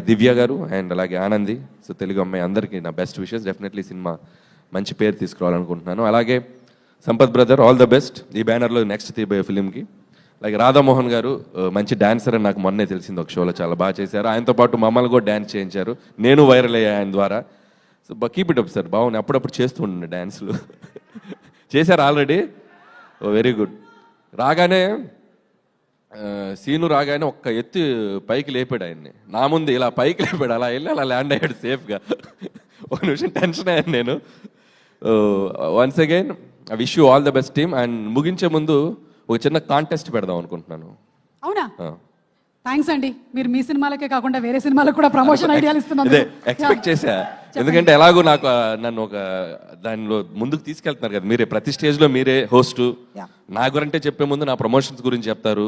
దివ్య గారు అండ్ అలాగే ఆనంది, సో తెలుగు అమ్మాయి, అందరికీ నా బెస్ట్ విషెస్. డెఫినెట్లీ సినిమా మంచి పేరు తీసుకురావాలనుకుంటున్నాను. అలాగే Sampath brother, all the best ఈ బ్యానర్లో నెక్స్ట్ తీయబోయే ఫిలింకి. అలాగే రాధామోహన్ గారు మంచి డాన్సర్ అని నాకు మొన్నే తెలిసింది, ఒక షోలో చాలా బాగా చేశారు. ఆయనతో పాటు మమ్మల్ని కూడా డ్యాన్స్ చేయించారు, నేను వైరల్ అయ్యా ఆయన ద్వారా. So keep it up sir, బాగుంది. అప్పుడప్పుడు చేస్తూ ఉండండి డ్యాన్సులు. చేశారు ఆల్రెడీ, వెరీ గుడ్. రాగానే సీను రాగానే ఒక్క ఎత్తి పైకి లేపాడు ఆయన్ని, నా ముందు ఇలా పైకి లేపాడు, అలా వెళ్ళి అలా ల్యాండ్ అయ్యాడు సేఫ్గా. ఒక నిమిషం టెన్షన్ అయ్యాను నేను. Once again I wish you all the best team. And ముగించే ముందు ఒక చిన్న కాంటెస్ట్ పెడదాం అనుకుంటున్నాను. అవునా? థ్యాంక్స్ అండి, మీరు మీ సినిమాలకే కాకుండా వేరే సినిమాలకు కూడా ప్రమోషన్ ఐడియాలు ఇస్తున్నారు. అదే ఎక్స్పెక్ట్ చేశా, ఎందుకంటే ఎలాగో నాకు నన్ను ఒక దానిలో ముందుకు తీసుకెళ్తున్నారు కదా మీరే, ప్రతి స్టేజ్లో మీరే హోస్ట్. నా గురంటే చెప్పే ముందు నా ప్రమోషన్స్ గురించి చెప్తారు,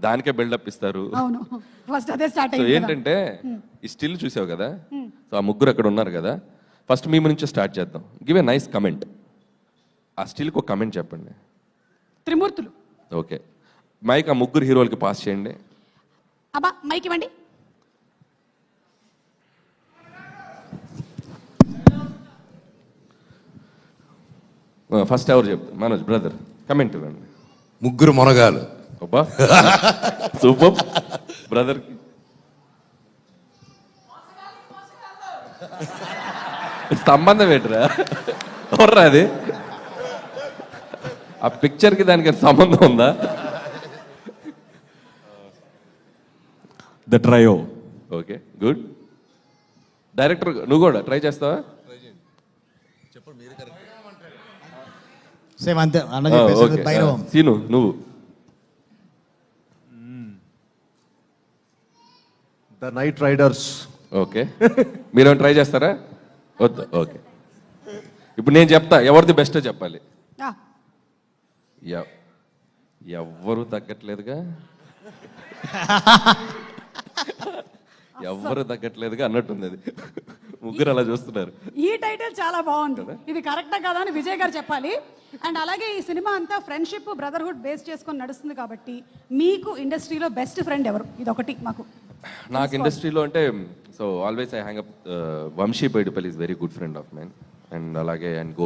దానికే బిల్డప్ ఇస్తారు. సో ఏంటంటే ఈ స్టిల్ చూసావు కదా, సో ఆ ముగ్గురు అక్కడ ఉన్నారు కదా, ఫస్ట్ మీ నుంచి స్టార్ట్ చేద్దాం. Give a nice comment. ఆ స్టిల్కి ఒక కమెంట్ చెప్పండి. త్రిమూర్తులు. ఓకే, మైక్ ఆ ముగ్గురు హీరోలకి పాస్ చేయండి. అబ్బా మైక్ ఇవ్వండి. ఫస్ట్ ఎవరు చెప్తారు? మనోజ్ బ్రదర్ కమెంట్ ఇవ్వండి. ముగ్గురు మొనగాలు. అబ్బా సూపర్ బ్రదర్కి. సంబంధం ఏంట్రా, ఎవర్రా అది? ఆ పిక్చర్కి దానికి సంబంధం ఉందా? The trio. Okay, good. Director నువ్వు కూడా ట్రై చేస్తావా? సేమ్ అంతే అన్న చెప్పేసి భైరవం. సీను నువ్వు. The night riders. ఓకే, మీరేమైనా ట్రై చేస్తారా? వద్దు. ఓకే, ఇప్పుడు నేను చెప్తా, ఎవరిది బెస్టో చెప్పాలి. ఎవ్వరు తగ్గట్లేదుగా, ఎవ్వరు తగ్గట్లేదుగా అన్నట్టుంది అది. ముగ్గురు అలా చూస్తున్నారు. ఈ టైటిల్ చాలా బాగుంది, ఇది కరెక్టా కదా అని విజయ్ గారు చెప్పాలి. అండ్ అలాగే ఈ సినిమా అంతా ఫ్రెండ్షిప్, బ్రదర్హుడ్ బేస్ చేసుకొని నడుస్తుంది కాబట్టి మీకు ఇండస్ట్రీలో బెస్ట్ ఫ్రెండ్ ఎవరు? ఇది ఒకటి మాకు. నాకు ఇండస్ట్రీలో అంటే so always I hang up Vamshi Paidipally is very good friend of mine. And అలాగే అండ్ గోపి